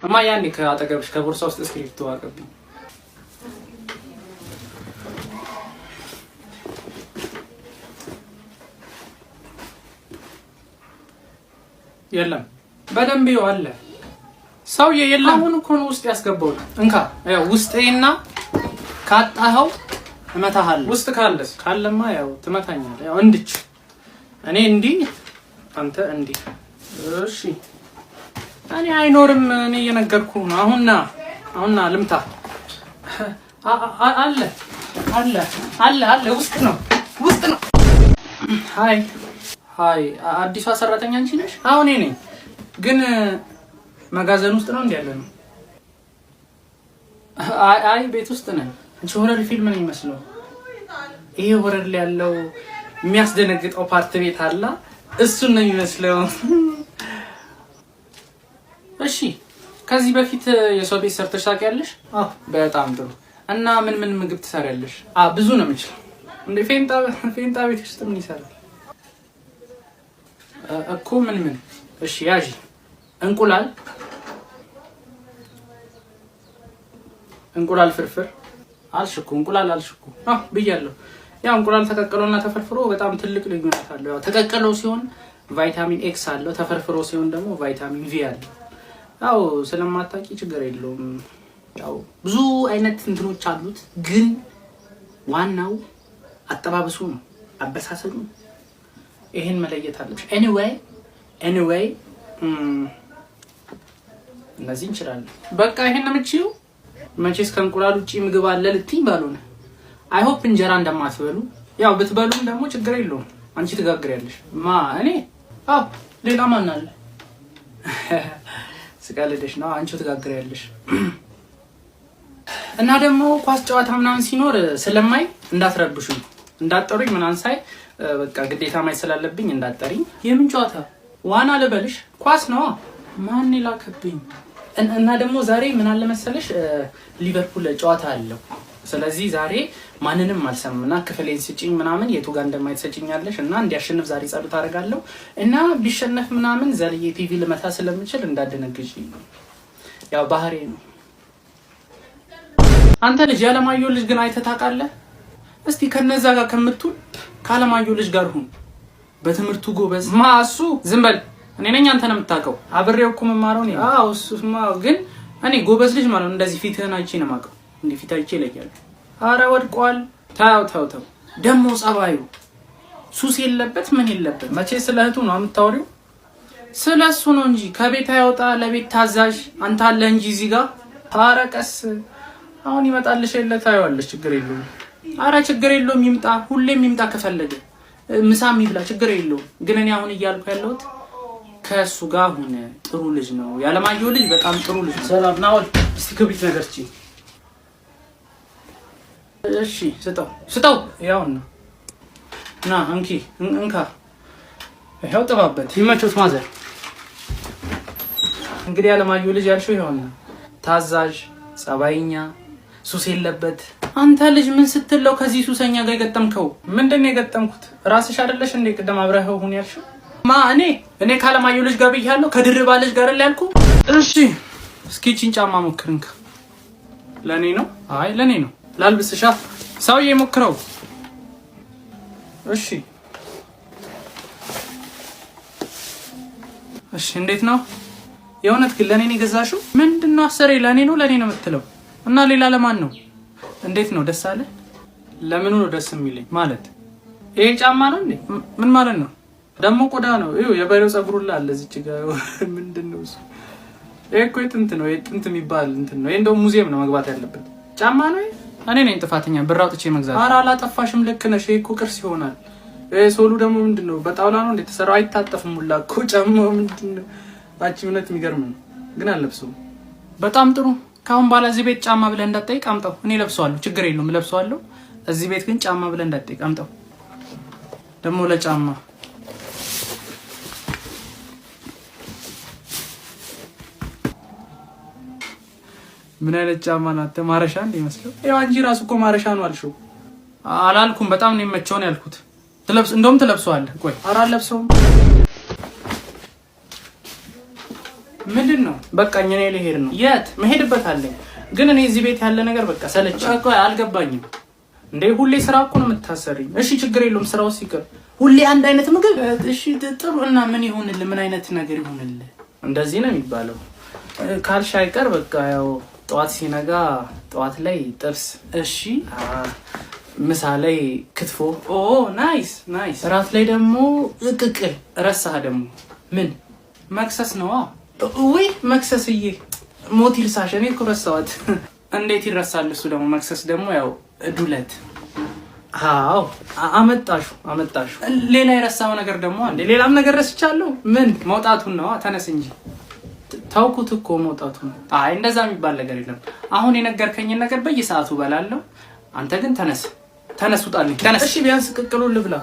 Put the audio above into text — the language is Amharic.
እማ ያኔ ከአጠገብሽ ከቦርሳ ውስጥ እስክሪፕቶ አቀብኝ። የለም በደንብ ይኸው አለ ሰውዬ የለም። አሁን እኮ ነው ውስጥ ያስገባው። እንካ ያው ውስጤና ካጣኸው እመታሃለሁ። ውስጥ ካለማ ያው ትመታኛለህ። ያው እንድች እኔ እንዲህ አንተ እንዲህ። እሺ እኔ አይኖርም። እኔ እየነገርኩህ ነው። አሁንና ልምታ። አለ ውስጥ ነው። ሃይ አዲሷ ሰራተኛ አንቺ ነሽ? አሁን እኔ ነኝ። ግን መጋዘን ውስጥ ነው እንዴ ያለነው? አይ ቤት ውስጥ ነን። አንቺ ሆረር ፊልም ነው የሚመስለው። ይሄ ሆረር ላይ ያለው የሚያስደነግጠው ፓርት ቤት አለ። እሱን ነው የሚመስለው። እሺ ከዚህ በፊት የሰው ቤት ሰርተሽ ታውቂያለሽ? አዎ በጣም ጥሩ። እና ምን ምግብ ትሰሪያለሽ? ብዙ ነው የምችለው። እንዴ ፌንጣ ቤት ውስጥ ምን ይሰራል እኮ? ምን እሺ ያዢ። እንቁላል ፍርፍር አልሽኩ። ብያለሁ። ያው እንቁላል ተቀቅሎና ተፈርፍሮ በጣም ትልቅ ልዩነት አለው። ያው ተቀቅሎ ሲሆን ቫይታሚን ኤክስ አለው፣ ተፈርፍሮ ሲሆን ደግሞ ቫይታሚን ቪ አለው። ያው ስለማታውቂ ችግር የለውም። ያው ብዙ አይነት እንትኖች አሉት፣ ግን ዋናው አጠባበሱ ነው፣ አበሳሰሉ። ይሄን መለየት አለብሽ። ኤኒዌይ እነዚህ እንችላለን። በቃ ይሄን ነው የምትችይው። መቼስ ከእንቁላል ውጪ ምግብ አለ ልትይኝ ባልሆነ። አይ ሆፕ እንጀራ እንደማትበሉ። ያው ብትበሉም ደግሞ ችግር የለውም። አንቺ ትጋግሪያለሽ። እኔ? አዎ ሌላ ማን አለ? ስቀልድሽ ነው። አንቺ ትጋግሪያለሽ። እና ደግሞ ኳስ ጨዋታ ምናምን ሲኖር ስለማይ እንዳትረብሹኝ፣ እንዳትጠሩኝ ምናምን ሳይ በቃ ግዴታ ማይ ስላለብኝ እንዳትጠሪኝ። የምን ጨዋታ? ዋና ልበልሽ? ኳስ ነው። ማን ይላከብኝ? እና ደግሞ ዛሬ ምን አለ መሰለሽ ሊቨርፑል ጨዋታ አለው። ስለዚህ ዛሬ ማንንም አልሰምና ክፍሌን ስጪኝ ምናምን የቱ ጋር እንደማይተሰጪኛለሽ እና እንዲያሸንፍ ዛሬ ጸሎት አደርጋለሁ። እና ቢሸነፍ ምናምን ዘልዬ ቲቪ ልመታ ስለምችል እንዳደነግጪ። ያው ባህሪ ነው። አንተ ልጅ ያለማየሁ ልጅ ግን አይተህ ታውቃለህ? እስቲ ከነዛ ጋር ከምትውል ካለማየሁ ልጅ ጋር ሁን። በትምህርቱ ጎበዝ። እሱ ዝም በል። እኔ ነኝ አንተን የምታውቀው። አብሬው እኮ መማረው ነው። እሱማ ግን እኔ ጎበዝ ልጅ ማለት እንደዚህ ፊትህን አይቼ ነው የማውቀው። እንዴ ፊት አይቼ ይለያል። አረ ወድቋል። ታው ደሞ ጸባዩ ሱስ የለበት ምን የለበት። መቼ ስለ እህቱ ነው የምታወሪው? ስለሱ ነው እንጂ ከቤት አይወጣ ለቤት ታዛዥ አንተ አለ እንጂ እዚህ ጋር። አረ ቀስ አሁን ይመጣልሽ የለ ታየዋለሽ። ችግር የለውም። አረ ችግር የለውም ይምጣ። ሁሌም ይምጣ ከፈለገ ምሳም ይብላ ችግር የለውም። ግን እኔ አሁን እያልኩ ያለሁት ከሱ ጋር ሆነ ጥሩ ልጅ ነው። ያለማየሁ ልጅ በጣም ጥሩ ልጅ። ሰላም ናውል እስቲ ክብሪት ነገር እስቲ። እሺ ስጠው ያውና ና እንካ ይሄው ጥባበት። ይመቾት ማዘር። እንግዲህ ያለማየሁ ልጅ ያልሽው ይሆንና ታዛዥ፣ ጸባይኛ፣ ሱስ የለበት። አንተ ልጅ ምን ስትለው ከዚህ ሱሰኛ ጋር የገጠምከው? ምንድነው የገጠምኩት? ራስሽ አይደለሽ እንዴ ቅድም አብረኸው ሁን ያልሽው? እኔ ካለማየሁ ልጅ ጋር ብያለሁ፣ ከድርባ ልጅ ጋር ያልኩ። እሺ እስኪ ቺን ጫማ ሞክርንካ። ለኔ ነው? አይ ለኔ ነው። ላልብስሻ ሰውዬ ሞክረው። እሺ እንዴት ነው? የእውነት ግን ለኔ ነው የገዛሽው? ምንድነው አሰሬ ለኔ ነው የምትለው? እና ሌላ ለማን ነው? እንዴት ነው ደስ አለ? ለምኑ ነው ደስ የሚለኝ? ማለት ይሄ ጫማ ነው እንዴ? ምን ማለት ነው? ደግሞ ቆዳ ነው። ይኸው የበሬው ፀጉር ላይ አለ እዚች ጋር። ምንድነው እሱ? ይሄ እኮ የጥንት ነው። የጥንት የሚባል እንትን ነው። ይሄ እንደው ሙዚየም ነው መግባት ያለበት ጫማ ነው። እኔ ነኝ ጥፋተኛ ብር አውጥቼ መግዛት። ኧረ አላጠፋሽም፣ ልክ ነሽ። ይሄ እኮ ቅርስ ይሆናል። ሶሉ ደግሞ ምንድነው? በጣውላ ነው እንዴ ተሰራው? አይታጠፍም ሁላ እኮ ጫማው። ምንድነው? ባቺ እውነት የሚገርም ነው፣ ግን አልለብሰውም። በጣም ጥሩ። ካሁን በኋላ እዚህ ቤት ጫማ ብለህ እንዳትጠይቅ አምጣው። እኔ ለብሰዋለሁ፣ ችግር የለውም ለብሰዋለሁ። እዚህ ቤት ግን ጫማ ብለህ እንዳትጠይቅ አምጣው። ደግሞ ለጫማ ምን አይነት ጫማ ናት? ማረሻ እንደ ይመስለው። ያው አንቺ ራሱ እኮ ማረሻ ነው አልሽው። አላልኩም። በጣም ነው የመቸው ነው ያልኩት። እንደውም ትለብሰዋለህ። ቆይ ኧረ አልለብሰውም። ምንድነው? በቃ እኔ ልሄድ ነው። የት መሄድበት አለኝ፣ ግን እኔ እዚህ ቤት ያለ ነገር በቃ ሰለች። በቃ አልገባኝም እንዴ? ሁሌ ስራ እኮ ነው የምታሰሪኝ። እሺ ችግር የለውም ስራው ሲቀር ሁሌ አንድ አይነት ምግብ። እሺ ጥሩ እና ምን ይሁንልህ? ምን አይነት ነገር ይሁንልህ? እንደዚህ ነው የሚባለው ካልሽ አይቀር በቃ ያው ጠዋት ሲነጋ ጠዋት ላይ ጥብስ። እሺ ምሳ ላይ ክትፎ። ኦ ናይስ ናይስ። እራት ላይ ደግሞ ቅቅል። ረሳህ ደግሞ ምን? መክሰስ ነው። ወይ መክሰስዬ ሞት ይርሳሽ። እኔ እኮ ረሳኋት። እንዴት ይረሳል? እሱ ደግሞ መክሰስ ደግሞ ያው ዱለት። አዎ አመጣሹ። ሌላ የረሳው ነገር ደግሞ አንዴ ሌላም ነገር ረስቻለሁ። ምን? መውጣቱን ነው። ተነስ እንጂ። ታውኩት እኮ መውጣቱን። አይ እንደዛ የሚባል ነገር የለም። አሁን የነገርከኝን ነገር በየሰዓቱ በላለሁ። አንተ ግን ተነስ ውጣልኝ። ተነስ። እሺ ቢያንስ ቅቅሉን ልብላ።